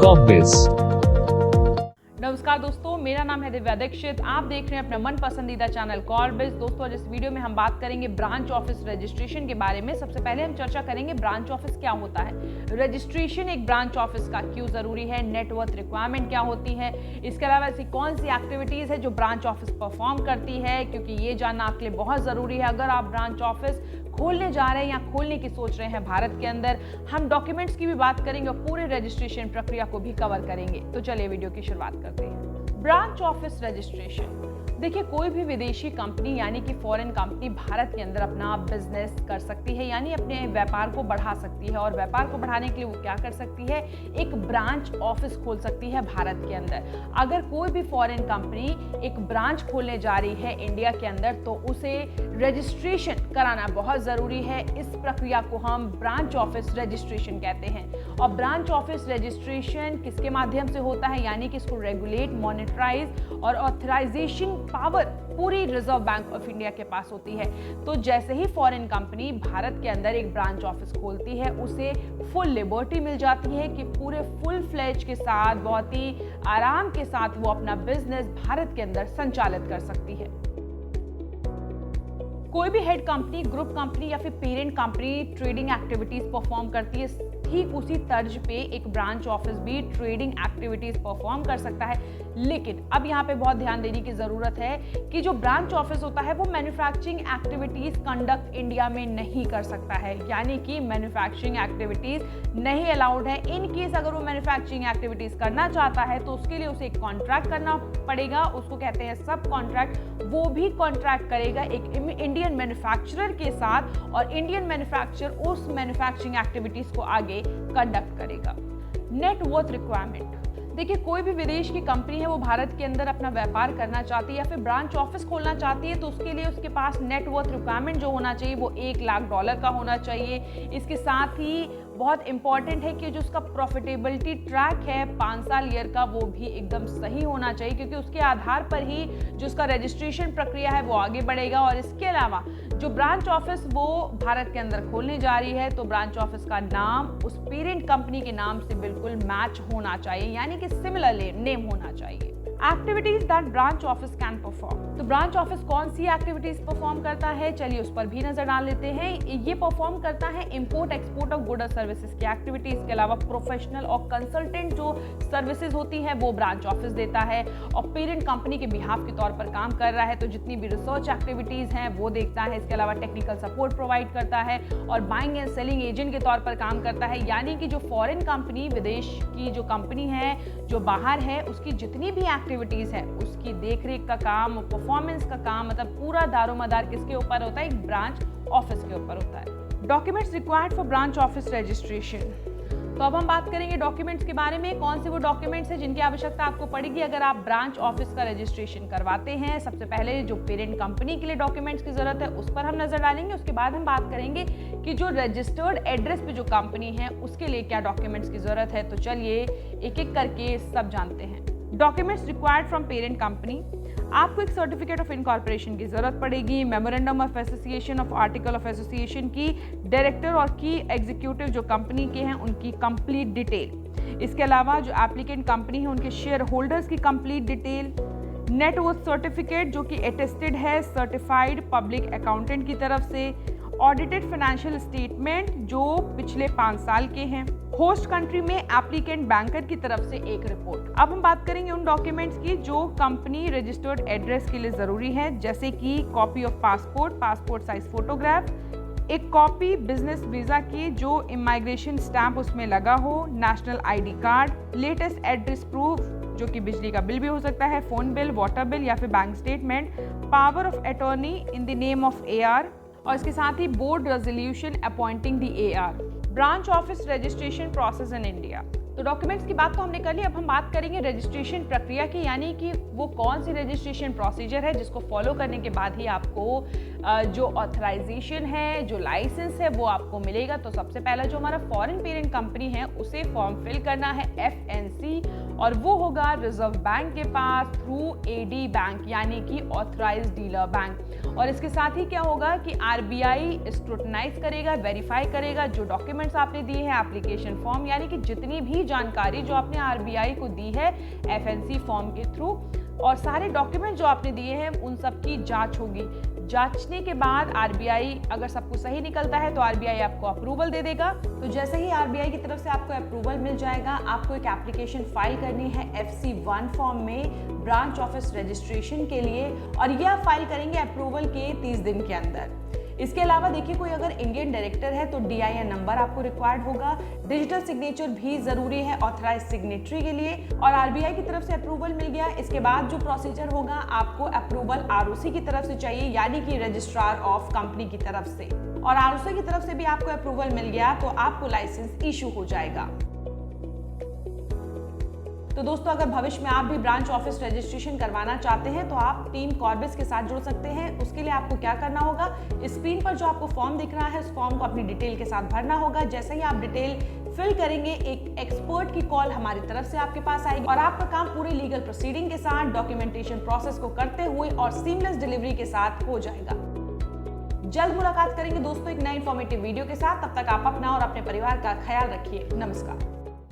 कॉर्बिस। नमस्कार दोस्तों, मेरा नाम है दिव्या दीक्षित। आप देख रहे हैं अपना मन पसंदीदा चैनल कॉर्बिस। दोस्तों, आज इस वीडियो में हम बात करेंगे ब्रांच ऑफिस रजिस्ट्रेशन के बारे में। सबसे पहले हम चर्चा करेंगे ब्रांच ऑफिस क्या होता है, रजिस्ट्रेशन एक ब्रांच ऑफिस का क्यों जरूरी है, नेटवर्थ रिक्वायरमेंट क्या होती है, इसके अलावा ऐसी कौन सी एक्टिविटीज है जो ब्रांच ऑफिस परफॉर्म करती है, क्योंकि ये जानना आपके लिए बहुत जरूरी है अगर आप ब्रांच ऑफिस खोलने जा रहे हैं या खोलने की सोच रहे हैं भारत के अंदर। हम डॉक्यूमेंट्स की भी बात करेंगे और पूरे रजिस्ट्रेशन प्रक्रिया को भी कवर करेंगे। तो चलिए वीडियो की शुरुआत करते हैं। Branch office registration. देखिए, कोई भी विदेशी कंपनी यानी कि फॉरेन कंपनी भारत के अंदर अपना बिजनेस कर सकती है, यानी अपने व्यापार को बढ़ा सकती है। और व्यापार को बढ़ाने के लिए वो क्या कर सकती है, एक ब्रांच ऑफिस खोल सकती है भारत के अंदर। अगर कोई भी फॉरेन कंपनी एक ब्रांच खोलने जा रही है इंडिया के अंदर, तो उसे रजिस्ट्रेशन कराना बहुत ज़रूरी है। इस प्रक्रिया को हम ब्रांच ऑफिस रजिस्ट्रेशन कहते हैं। और ब्रांच ऑफिस रजिस्ट्रेशन किसके माध्यम से होता है, यानी कि इसको रेगुलेट, मॉनिटराइज और ऑथराइजेशन पावर पूरी रिजर्व बैंक ऑफ इंडिया के पास होती है। तो जैसे ही फॉरेन कंपनी भारत के अंदर एक ब्रांच ऑफिस खोलती है, उसे फुल लिबर्टी मिल जाती है कि पूरे फुल फ्लेज के साथ, बहुत ही आराम के साथ वो अपना बिजनेस भारत के अंदर संचालित कर सकती है। कोई भी हेड कंपनी, ग्रुप कंपनी या फिर parent company trading activities perform करती है, ठीक उसी तर्ज पे एक ब्रांच ऑफिस भी ट्रेडिंग एक्टिविटीज परफॉर्म कर सकता है। लेकिन अब यहाँ पे बहुत ध्यान देने की जरूरत है कि जो ब्रांच ऑफिस होता है वो मैन्युफैक्चरिंग एक्टिविटीज कंडक्ट इंडिया में नहीं कर सकता है, यानी कि मैन्युफैक्चरिंग एक्टिविटीज नहीं अलाउड है। इन केस अगर वो मैन्युफैक्चरिंग एक्टिविटीज करना चाहता है तो उसके लिए उसे एक कॉन्ट्रैक्ट करना पड़ेगा, उसको कहते हैं सब कॉन्ट्रैक्ट। वो भी कॉन्ट्रैक्ट करेगा एक इंडियन मैन्युफैक्चरर के साथ, और इंडियन मैन्युफैक्चरर उस मैन्युफैक्चरिंग एक्टिविटीज को आगे कंडक्ट करेगा। Net worth requirement. देखिए, कोई भी विदेश की कंपनी है, वो भारत के अंदर अपना व्यापार करना चाहती है या फिर ब्रांच ऑफिस खोलना चाहती है, तो उसके लिए उसके पास नेटवर्थ रिक्वायरमेंट जो होना चाहिए वो $1 लाख का होना चाहिए। इसके साथ ही बहुत इंपॉर्टेंट है कि जो उसका प्रॉफिटेबिलिटी ट्रैक है 5 साल ईयर का, वो भी एकदम सही होना चाहिए, क्योंकि उसके आधार पर ही जो उसका रजिस्ट्रेशन प्रक्रिया है वो आगे बढ़ेगा। और इसके अलावा जो ब्रांच ऑफिस वो भारत के अंदर खोलने जा रही है, तो ब्रांच ऑफिस का नाम उस पेरेंट कंपनी के नाम से बिल्कुल मैच होना चाहिए, यानी कि सिमिलर नेम होना चाहिए। Activities that branch office can perform. तो ब्रांच ऑफिस कौन सी एक्टिविटीज परफॉर्म करता है, चलिए उस पर भी नजर डाल लेते हैं। ये परफॉर्म करता है इंपोर्ट एक्सपोर्ट ऑफ गुड और सर्विसेज की एक्टिविटीज के अलावा प्रोफेशनल और कंसल्टेंट जो सर्विसेज होती है वो ब्रांच ऑफिस देता है, और पेरेंट कंपनी के बिहाफ के तौर पर काम कर रहा है, तो जितनी भी रिसर्च एक्टिविटीज हैं वो देखता है। इसके अलावा टेक्निकल सपोर्ट प्रोवाइड करता है और बाइंग एंड सेलिंग एजेंट के तौर पर काम करता है, यानी कि जो फॉरेन कंपनी, विदेश की जो कंपनी है जो बाहर है, उसकी जितनी भी एक्टिविटीज है उसकी देखरेख का काम, परफॉर्मेंस का काम, मतलब पूरा दारोमदार किसके ऊपर होता है, एक ब्रांच ऑफिस के ऊपर होता है। Documents required for branch office registration. तो अब हम बात करेंगे डॉक्यूमेंट्स के बारे में। कौन से वो डॉक्यूमेंट्स हैं जिनकी आवश्यकता आपको पड़ेगी अगर आप ब्रांच ऑफिस का रजिस्ट्रेशन करवाते हैं। सबसे पहले जो पेरेंट कंपनी के लिए डॉक्यूमेंट्स की जरूरत है उस पर हम नजर डालेंगे। उसके बाद हम बात करेंगे कि जो रजिस्टर्ड एड्रेस पे जो कंपनी है उसके लिए क्या डॉक्यूमेंट्स की जरूरत है। तो चलिए एक एक करके सब जानते हैं। Documents required from parent company. आपको एक सर्टिफिकेट ऑफ इनकॉर्पोरेशन की जरूरत पड़ेगी, memorandum of association of article of association की, डायरेक्टर और की एग्जीक्यूटिव जो कंपनी के हैं उनकी कंप्लीट डिटेल। इसके अलावा जो एप्लीकेंट कंपनी है उनके शेयर होल्डर्स की कंप्लीट डिटेल, नेटवर्थ सर्टिफिकेट जो कि अटेस्टेड है सर्टिफाइड पब्लिक अकाउंटेंट की तरफ से, ऑडिटेड फाइनेंशियल स्टेटमेंट जो पिछले 5 साल के हैं, होस्ट कंट्री में एप्लीकेंट बैंकर की तरफ से एक रिपोर्ट। अब हम बात करेंगे उन डॉक्यूमेंट्स की जो कंपनी रजिस्टर्ड एड्रेस के लिए जरूरी है, जैसे कि copy of passport, passport size photograph, एक कॉपी बिजनेस वीजा की जो इमिग्रेशन स्टैंप उसमें लगा हो, national ID card, latest address proof जो कि बिजली का बिल भी हो सकता है, फोन बिल, वाटर बिल या फिर bank statement, power of attorney in the name of AR, और इसके साथ ही board resolution appointing the AR. Branch office registration process in India. तो डॉक्यूमेंट्स की बात तो हमने कर ली। अब हम बात करेंगे रजिस्ट्रेशन प्रक्रिया की, यानी कि वो कौन सी रजिस्ट्रेशन प्रोसीजर है जिसको फॉलो करने के बाद ही आपको जो ऑथराइजेशन है, जो लाइसेंस है वो आपको मिलेगा। तो सबसे पहला जो हमारा फॉरेन पेरेंट कंपनी है उसे फॉर्म फिल करना है FNC, और वो होगा रिजर्व बैंक के पास थ्रू AD बैंक यानी कि ऑथराइज्ड डीलर बैंक। और इसके साथ ही क्या होगा कि आरबीआई स्क्रूटनाइज करेगा, वेरीफाई करेगा जो डॉक्यूमेंट्स आपने दिए हैं, एप्लीकेशन फॉर्म, यानी कि जितनी भी जानकारी जो आपने आरबीआई को दी है एफएनसी फॉर्म के थ्रू, और सारे डॉक्यूमेंट जो आपने दिए हैं उन सब की जांच होगी। जांचने के बाद आरबीआई अगर सब कुछ सही निकलता है तो आरबीआई आपको अप्रूवल दे देगा। तो जैसे ही आरबीआई की तरफ से आपको अप्रूवल मिल जाएगा, आपको एक एप्लीकेशन फाइल करनी है FC1 फॉर्म में ब्रांच ऑफिस रजिस्ट्रेशन के लिए, और यह फाइल करेंगे अप्रूवल के 30 दिन के अंदर। इसके अलावा देखिए, कोई अगर इंडियन डायरेक्टर है तो DIN नंबर आपको रिक्वायर्ड होगा। डिजिटल सिग्नेचर भी जरूरी है ऑथराइज सिग्नेटरी के लिए, और आरबीआई की तरफ से अप्रूवल मिल गया। इसके बाद जो प्रोसीजर होगा, आपको अप्रूवल ROC की तरफ से चाहिए, यानी कि रजिस्ट्रार ऑफ कंपनी की तरफ से, और ROC की तरफ से भी आपको अप्रूवल मिल गया तो आपको लाइसेंस इशू हो जाएगा। तो दोस्तों, अगर भविष्य में आप भी ब्रांच ऑफिस रजिस्ट्रेशन करवाना चाहते हैं तो आप टीम कॉर्बिस के साथ जुड़ सकते हैं। उसके लिए आपको क्या करना होगा, स्क्रीन पर जो आपको फॉर्म दिख रहा है उस फॉर्म को अपनी डिटेल के साथ भरना होगा। जैसे ही आप डिटेल फिल करेंगे, एक एक्सपर्ट की कॉल हमारी तरफ से आपके पास आएगी और आपका काम पूरे लीगल प्रोसीडिंग के साथ डॉक्यूमेंटेशन प्रोसेस को करते हुए और सीमलेस डिलीवरी के साथ हो जाएगा। जल्द मुलाकात करेंगे दोस्तों एक नए इंफॉर्मेटिव वीडियो के साथ। तब तक आप अपना और अपने परिवार का ख्याल रखिए। नमस्कार।